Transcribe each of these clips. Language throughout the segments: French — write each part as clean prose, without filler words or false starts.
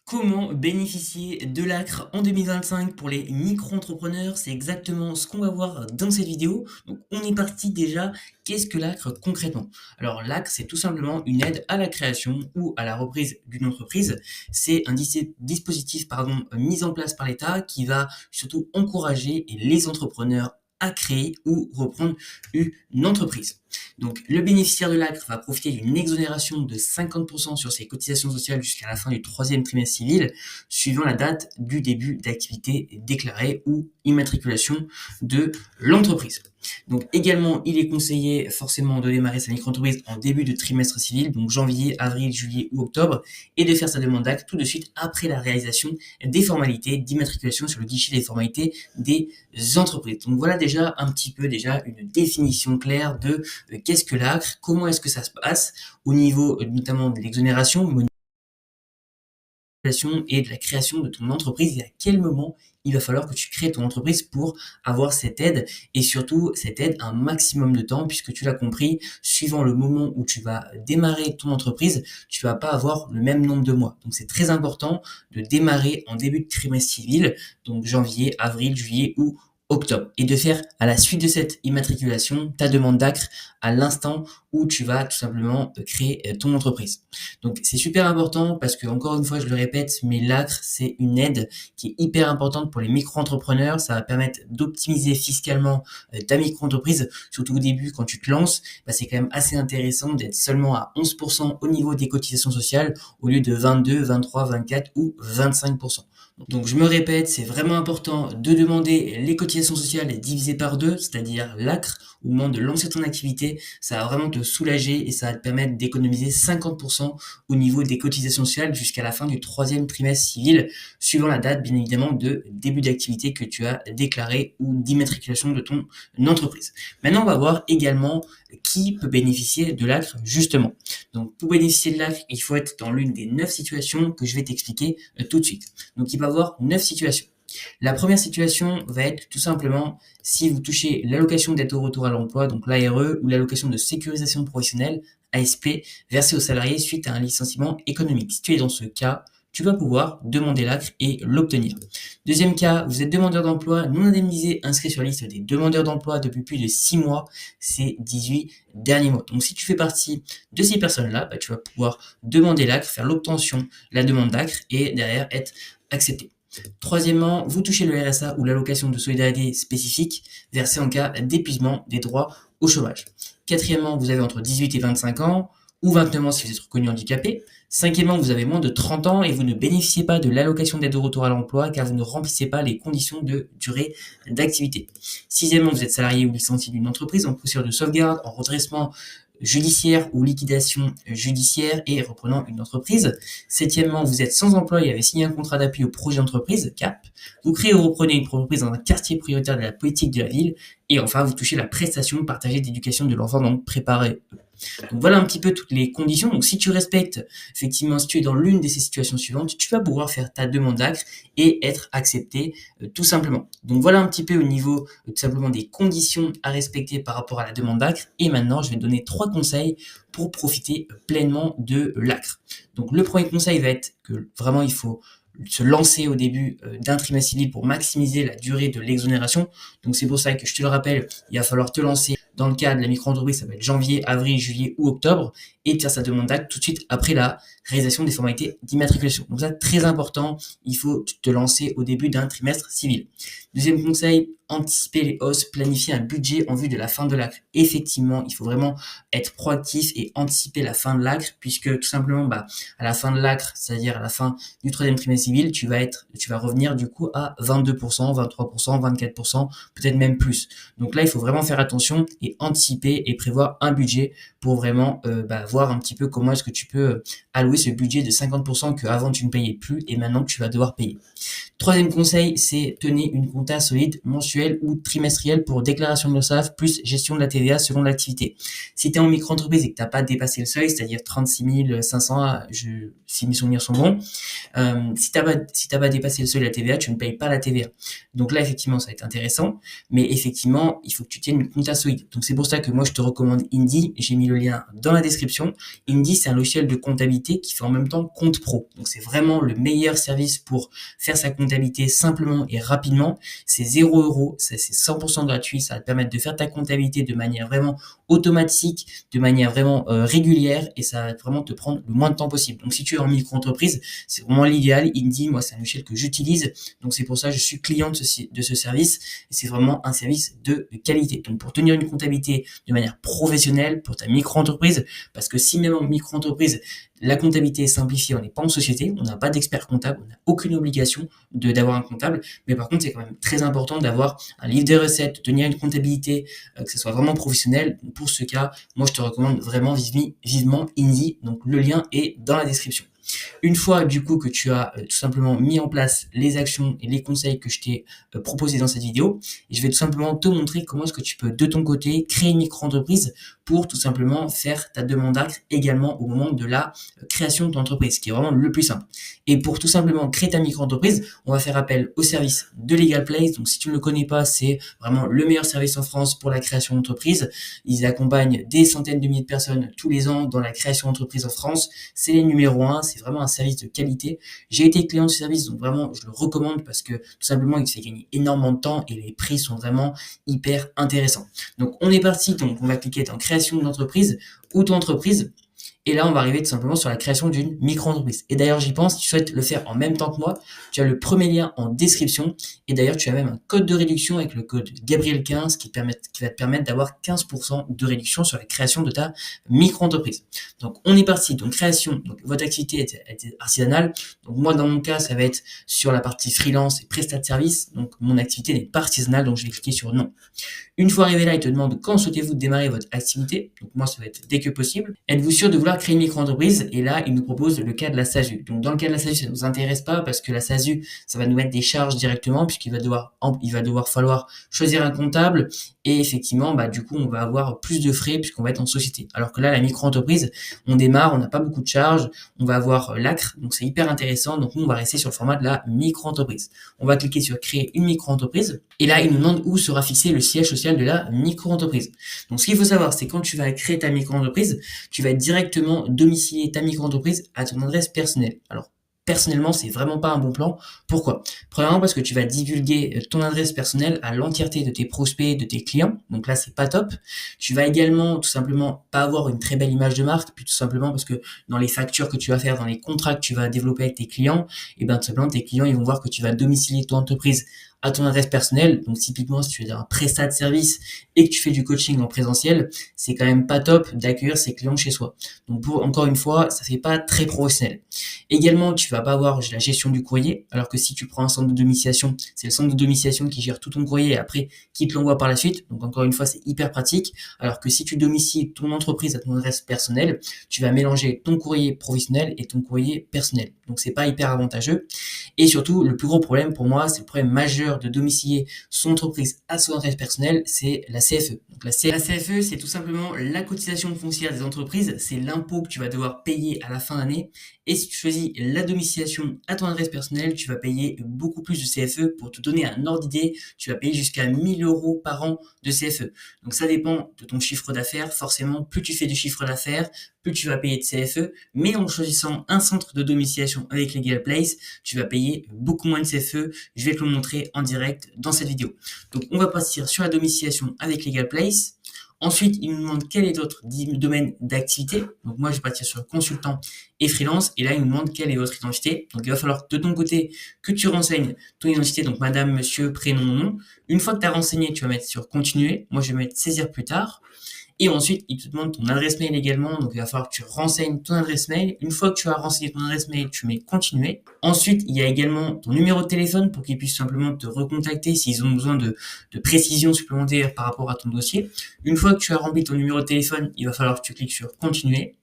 Comment bénéficier de l'ACRE en 2025 pour les micro-entrepreneurs? C'est exactement ce qu'on va voir dans cette vidéo. Donc, on est parti déjà. Qu'est-ce que l'ACRE concrètement? Alors, l'ACRE, c'est tout simplement une aide à la création ou à la reprise d'une entreprise. C'est un dispositif mis en place par l'État qui va surtout encourager les entrepreneurs à créer ou reprendre une entreprise. Donc, le bénéficiaire de l'ACRE va profiter d'une exonération de 50% sur ses cotisations sociales jusqu'à la fin du troisième trimestre civil, suivant la date du début d'activité déclarée ou immatriculation de l'entreprise. Donc également, il est conseillé forcément de démarrer sa micro-entreprise en début de trimestre civil, donc janvier, avril, juillet ou octobre, et de faire sa demande d'acte tout de suite après la réalisation des formalités d'immatriculation sur le guichet des formalités des entreprises. Donc voilà déjà un petit peu une définition claire de qu'est-ce que l'ACRE, comment est-ce que ça se passe au niveau notamment de l'exonération, et de la création de ton entreprise et à quel moment il va falloir que tu crées ton entreprise pour avoir cette aide et surtout cette aide un maximum de temps puisque tu l'as compris, suivant le moment où tu vas démarrer ton entreprise, tu vas pas avoir le même nombre de mois. Donc c'est très important de démarrer en début de trimestre civil, donc janvier, avril, juillet ou octobre, et de faire à la suite de cette immatriculation ta demande d'ACRE à l'instant où tu vas tout simplement créer ton entreprise. Donc c'est super important parce que encore une fois je le répète, mais l'ACRE c'est une aide qui est hyper importante pour les micro-entrepreneurs. Ça va permettre d'optimiser fiscalement ta micro-entreprise, surtout au début quand tu te lances. C'est quand même assez intéressant d'être seulement à 11% au niveau des cotisations sociales au lieu de 22, 23, 24 ou 25%. Donc je me répète, c'est vraiment important de demander les cotisations sociales divisées par deux, c'est-à-dire l'ACRE, au moment de lancer ton activité. Ça va vraiment te soulager et ça va te permettre d'économiser 50% au niveau des cotisations sociales jusqu'à la fin du troisième trimestre civil, suivant la date bien évidemment de début d'activité que tu as déclaré ou d'immatriculation de ton entreprise. Maintenant on va voir également qui peut bénéficier de l'ACRE justement. Donc pour bénéficier de l'ACRE, il faut être dans l'une des 9 situations que je vais t'expliquer tout de suite. Donc il va y avoir 9 situations. La première situation va être tout simplement si vous touchez l'allocation d'aide au retour à l'emploi, donc l'ARE, ou l'allocation de sécurisation professionnelle, ASP, versée aux salariés suite à un licenciement économique. Si tu es dans ce cas, tu vas pouvoir demander l'ACRE et l'obtenir. Deuxième cas, vous êtes demandeur d'emploi non indemnisé inscrit sur la liste des demandeurs d'emploi depuis plus de 6 mois ces 18 derniers mois. Donc si tu fais partie de ces personnes-là, tu vas pouvoir demander l'ACRE, faire l'obtention, la demande d'ACRE et derrière être accepté. Troisièmement, vous touchez le RSA ou l'allocation de solidarité spécifique versée en cas d'épuisement des droits au chômage. Quatrièmement, vous avez entre 18 et 25 ans ou 29 ans si vous êtes reconnu handicapé. Cinquièmement, vous avez moins de 30 ans et vous ne bénéficiez pas de l'allocation d'aide au retour à l'emploi car vous ne remplissez pas les conditions de durée d'activité. Sixièmement, vous êtes salarié ou licencié d'une entreprise en procédure de sauvegarde, en redressement judiciaire ou liquidation judiciaire et reprenant une entreprise. Septièmement, vous êtes sans emploi et avez signé un contrat d'appui au projet d'entreprise, CAP. Vous créez ou reprenez une entreprise dans un quartier prioritaire de la politique de la ville. Et enfin, vous touchez la prestation partagée d'éducation de l'enfant, donc préparé. Donc voilà un petit peu toutes les conditions. Donc si tu respectes, effectivement, si tu es dans l'une de ces situations suivantes, tu vas pouvoir faire ta demande d'ACRE et être accepté tout simplement. Donc voilà un petit peu au niveau tout simplement des conditions à respecter par rapport à la demande d'ACRE. Et maintenant, je vais te donner 3 conseils pour profiter pleinement de l'ACRE. Donc le premier conseil va être que vraiment il faut se lancer au début d'un trimestre civil pour maximiser la durée de l'exonération. Donc c'est pour ça que je te le rappelle, il va falloir te lancer dans le cas de la micro-entreprise, ça va être janvier, avril, juillet ou octobre, et de faire sa demande d'acte tout de suite après la réalisation des formalités d'immatriculation. Donc ça, très important, il faut te lancer au début d'un trimestre civil. Deuxième conseil, anticiper les hausses, planifier un budget en vue de la fin de l'ACRE. Effectivement, il faut vraiment être proactif et anticiper la fin de l'ACRE, puisque tout simplement, à la fin de l'ACRE, c'est-à-dire à la fin du troisième trimestre civil, tu vas revenir du coup à 22%, 23%, 24%, peut-être même plus. Donc là, il faut vraiment faire attention et anticiper et prévoir un budget pour vraiment voir un petit peu comment est-ce que tu peux allouer ce budget de 50% que avant tu ne payais plus et maintenant tu vas devoir payer. Troisième conseil, c'est tenir une compta solide mensuelle ou trimestrielle pour déclaration de l'URSSAF plus gestion de la TVA selon l'activité. Si tu es en micro-entreprise et que tu n'as pas dépassé le seuil, c'est-à-dire 36 500, si mes souvenirs sont bons, si t'as pas dépassé le seuil de la TVA, tu ne payes pas la TVA. Donc là, effectivement, ça va être intéressant, mais effectivement, il faut que tu tiennes une compta solide. Donc c'est pour ça que moi, je te recommande Indy. J'ai mis le lien dans la description. Indy, c'est un logiciel de comptabilité qui fait en même temps compte pro. Donc c'est vraiment le meilleur service pour faire sa comptabilité simplement et rapidement. C'est 0 €, c'est 100% gratuit. Ça va te permettre de faire ta comptabilité de manière vraiment automatique, de manière vraiment régulière, et ça va vraiment te prendre le moins de temps possible. Donc si tu es en micro-entreprise, c'est vraiment l'idéal. Indy, moi, c'est un logiciel que j'utilise. Donc c'est pour ça que je suis client de ce service, et c'est vraiment un service de qualité. Donc pour tenir une comptabilité de manière professionnelle pour ta micro-entreprise, parce que si même en micro-entreprise, la comptabilité est simplifiée, on n'est pas en société, on n'a pas d'expert comptable, on n'a aucune obligation d'avoir un comptable, mais par contre, c'est quand même très important d'avoir un livre de recettes, de tenir une comptabilité, que ce soit vraiment professionnel. Pour ce cas, moi, je te recommande vraiment vivement Indy. Donc le lien est dans la description. Une fois du coup que tu as tout simplement mis en place les actions et les conseils que je t'ai proposés dans cette vidéo, et je vais tout simplement te montrer comment est-ce que tu peux de ton côté créer une micro-entreprise pour tout simplement faire ta demande d'acte également au moment de la création de ton entreprise, ce qui est vraiment le plus simple. Et pour tout simplement créer ta micro-entreprise, on va faire appel au service de Legal Place. Donc si tu ne le connais pas, c'est vraiment le meilleur service en France pour la création d'entreprise. Ils accompagnent des centaines de milliers de personnes tous les ans dans la création d'entreprise en France. C'est les numéros 1, c'est vraiment un service de qualité. J'ai été client de ce service, donc vraiment je le recommande parce que tout simplement il te fait gagner énormément de temps et les prix sont vraiment hyper intéressants. Donc on est parti, donc on va cliquer dans création d'entreprise ou ton entreprise. Et là, on va arriver tout simplement sur la création d'une micro-entreprise. Et d'ailleurs, j'y pense, si tu souhaites le faire en même temps que moi, tu as le premier lien en description. Et d'ailleurs, tu as même un code de réduction avec le code Gabriel15 qui va te permettre d'avoir 15% de réduction sur la création de ta micro-entreprise. Donc, on est parti. Donc, création. Donc, votre activité est artisanale. Donc, moi, dans mon cas, ça va être sur la partie freelance et prestat de service. Donc, mon activité n'est pas artisanale. Donc, je vais cliquer sur non. Une fois arrivé là, il te demande quand souhaitez-vous démarrer votre activité. Donc moi, ça va être dès que possible. Êtes-vous sûr de vouloir créer une micro-entreprise? Et là, il nous propose le cas de la SASU. Donc dans le cas de la SASU, ça ne nous intéresse pas parce que la SASU, ça va nous mettre des charges directement puisqu'il va devoir falloir choisir un comptable, et effectivement, du coup, on va avoir plus de frais puisqu'on va être en société. Alors que là, la micro-entreprise, on démarre, on n'a pas beaucoup de charges, on va avoir l'ACRE, donc c'est hyper intéressant. Donc nous, on va rester sur le format de la micro-entreprise. On va cliquer sur créer une micro-entreprise, et là, il nous demande où sera fixé le siège social de la micro-entreprise. Donc ce qu'il faut savoir, c'est quand tu vas créer ta micro-entreprise, tu vas directement domicilier ta micro-entreprise à ton adresse personnelle. Alors personnellement, c'est vraiment pas un bon plan. Pourquoi? Premièrement, parce que tu vas divulguer ton adresse personnelle à l'entièreté de tes prospects, de tes clients. Donc là, c'est pas top. Tu vas également tout simplement pas avoir une très belle image de marque, puis tout simplement parce que dans les factures que tu vas faire, dans les contrats que tu vas développer avec tes clients, et tout simplement tes clients, ils vont voir que tu vas domicilier ton entreprise à ton adresse personnelle. Donc typiquement, si tu es un prestat de service et que tu fais du coaching en présentiel, c'est quand même pas top d'accueillir ses clients chez soi. Donc encore une fois, ça fait pas très professionnel. Également, tu vas pas avoir la gestion du courrier, alors que si tu prends un centre de domiciliation, c'est le centre de domiciliation qui gère tout ton courrier et après qui te l'envoie par la suite. Donc encore une fois, c'est hyper pratique. Alors que si tu domicilies ton entreprise à ton adresse personnelle, tu vas mélanger ton courrier professionnel et ton courrier personnel. Donc c'est pas hyper avantageux. Et surtout, le plus gros problème pour moi, c'est le problème majeur de domicilier son entreprise à son adresse personnelle, c'est la CFE. Donc la CFE, c'est tout simplement la cotisation foncière des entreprises, c'est l'impôt que tu vas devoir payer à la fin d'année. Et si tu choisis la domiciliation à ton adresse personnelle, tu vas payer beaucoup plus de CFE. Pour te donner un ordre d'idée, tu vas payer jusqu'à 1 000 € par an de CFE. Donc ça dépend de ton chiffre d'affaires. Forcément, plus tu fais de chiffre d'affaires, plus tu vas payer de CFE. Mais en choisissant un centre de domiciliation avec Legal Place, tu vas payer beaucoup moins de CFE. Je vais te le montrer en direct dans cette vidéo. Donc on va partir sur la domiciliation avec Legal Place. Ensuite, il nous demande quel est votre domaine d'activité. Donc moi, je vais partir sur consultant et freelance. Et là, il nous demande quelle est votre identité. Donc il va falloir de ton côté que tu renseignes ton identité. Donc madame, monsieur, prénom, nom. Une fois que tu as renseigné, tu vas mettre sur continuer. Moi, je vais mettre saisir plus tard. Et ensuite, il te demande ton adresse mail également. Donc, il va falloir que tu renseignes ton adresse mail. Une fois que tu as renseigné ton adresse mail, tu mets continuer. Ensuite, il y a également ton numéro de téléphone pour qu'ils puissent simplement te recontacter s'ils ont besoin de précisions supplémentaires par rapport à ton dossier. Une fois que tu as rempli ton numéro de téléphone, il va falloir que tu cliques sur continuer.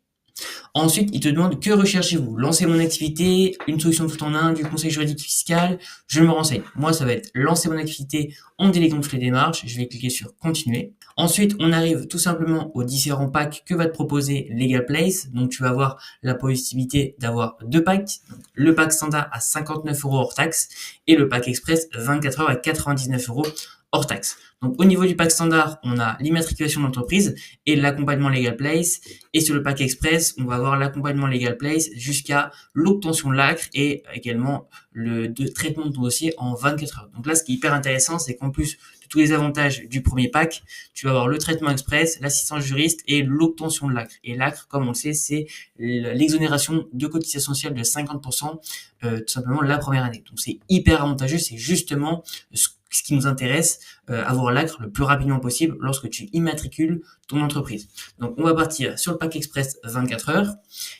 Ensuite, il te demande que recherchez-vous? Lancer mon activité, une solution tout en un, du conseil juridique fiscal, je me renseigne. Moi, ça va être lancer mon activité en déléguant toutes les démarches. Je vais cliquer sur continuer. Ensuite, on arrive tout simplement aux différents packs que va te proposer Legal Place. Donc, tu vas avoir la possibilité d'avoir deux packs. Donc, le pack standard à 59 euros hors taxe et le pack express 24 heures à 99 euros hors taxe. Donc, au niveau du pack standard, on a l'immatriculation d'entreprise et l'accompagnement Legal Place. Et sur le pack express, on va avoir l'accompagnement Legal Place jusqu'à l'obtention de l'ACRE et également le traitement de ton dossier en 24 heures. Donc là, ce qui est hyper intéressant, c'est qu'en plus de tous les avantages du premier pack, tu vas avoir le traitement express, l'assistance juriste et l'obtention de l'ACRE. Et l'ACRE, comme on le sait, c'est l'exonération de cotisation sociale de 50%, tout simplement la première année. Donc c'est hyper avantageux, c'est justement ce qui nous intéresse, avoir l'ACRE le plus rapidement possible lorsque tu immatricules ton entreprise. Donc on va partir sur le pack express 24 heures.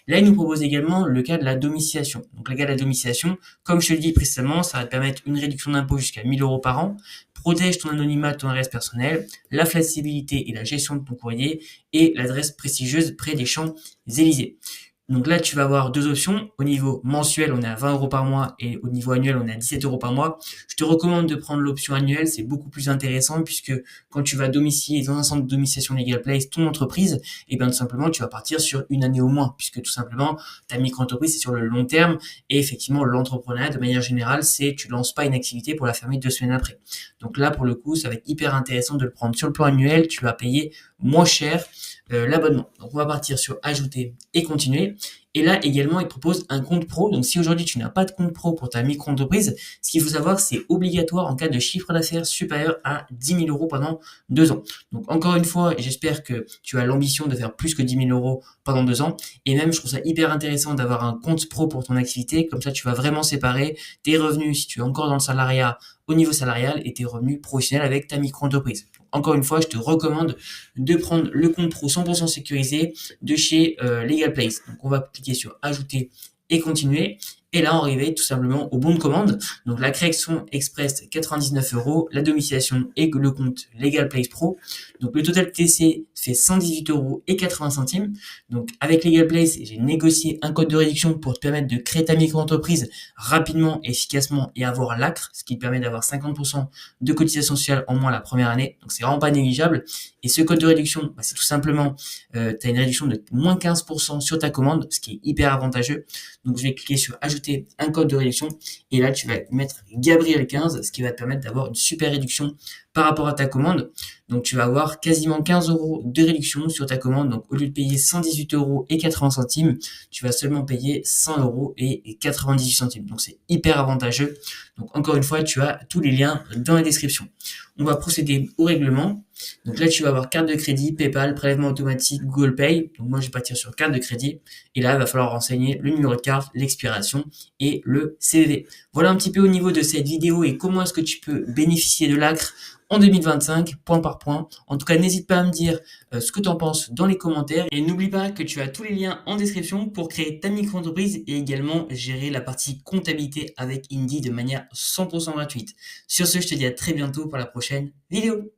Là, il nous propose également le cas de la domiciliation. Donc le cas de la domiciliation, comme je te l'ai dit précédemment, ça va te permettre une réduction d'impôt jusqu'à 1 000 euros par an, protège ton anonymat, ton adresse personnelle, la flexibilité et la gestion de ton courrier et l'adresse prestigieuse près des Champs-Élysées. Donc là, tu vas avoir deux options. Au niveau mensuel, on est à 20 euros par mois et au niveau annuel, on est à 17 euros par mois. Je te recommande de prendre l'option annuelle. C'est beaucoup plus intéressant puisque quand tu vas domicilier dans un centre de domiciliation Legal Place ton entreprise, et bien tout simplement, tu vas partir sur une année au moins puisque tout simplement, ta micro-entreprise, c'est sur le long terme et effectivement, l'entrepreneuriat, de manière générale, c'est tu lances pas une activité pour la fermer 2 semaines après. Donc là, pour le coup, ça va être hyper intéressant de le prendre sur le plan annuel. Tu vas payer moins cher l'abonnement. Donc on va partir sur ajouter et continuer. Et là également, il propose un compte pro. Donc si aujourd'hui tu n'as pas de compte pro pour ta micro-entreprise, ce qu'il faut savoir, c'est obligatoire en cas de chiffre d'affaires supérieur à 10 000 euros pendant 2 ans. Donc encore une fois, j'espère que tu as l'ambition de faire plus que 10 000 euros pendant 2 ans. Et même, je trouve ça hyper intéressant d'avoir un compte pro pour ton activité. Comme ça, tu vas vraiment séparer tes revenus si tu es encore dans le salariat au niveau salarial et tes revenus professionnels avec ta micro-entreprise. Encore une fois, je te recommande de prendre le compte pro 100% sécurisé de chez Legal Place. Donc, on va cliquer sur ajouter et continuer. Et là, on arrive tout simplement au bon de commande. Donc, la création express 99 euros, la domiciliation et le compte Legal Place Pro. Donc, le total TC fait 118 euros et 80 centimes. Donc, avec Legal Place, j'ai négocié un code de réduction pour te permettre de créer ta micro-entreprise rapidement, efficacement et avoir l'ACRE, ce qui te permet d'avoir 50% de cotisation sociale en moins la première année. Donc, c'est vraiment pas négligeable. Et ce code de réduction, c'est tout simplement, tu as une réduction de moins 15% sur ta commande, ce qui est hyper avantageux. Donc, je vais cliquer sur ajouter un code de réduction et là, tu vas mettre Gabriel 15, ce qui va te permettre d'avoir une super réduction par rapport à ta commande. Donc, tu vas avoir quasiment 15 euros de réduction sur ta commande. Donc, au lieu de payer 118 euros et 80 centimes, tu vas seulement payer 100 euros et 98 centimes. Donc, c'est hyper avantageux. Donc, encore une fois, tu as tous les liens dans la description. On va procéder au règlement. Donc là, tu vas avoir carte de crédit, PayPal, prélèvement automatique, Google Pay. Donc moi, je vais partir sur carte de crédit. Et là, il va falloir renseigner le numéro de carte, l'expiration et le CVV. Voilà un petit peu au niveau de cette vidéo et comment est-ce que tu peux bénéficier de l'ACRE en 2025, point par point. En tout cas, n'hésite pas à me dire ce que tu en penses dans les commentaires. Et n'oublie pas que tu as tous les liens en description pour créer ta micro-entreprise et également gérer la partie comptabilité avec Indy de manière 100% gratuite. Sur ce, je te dis à très bientôt pour la prochaine vidéo.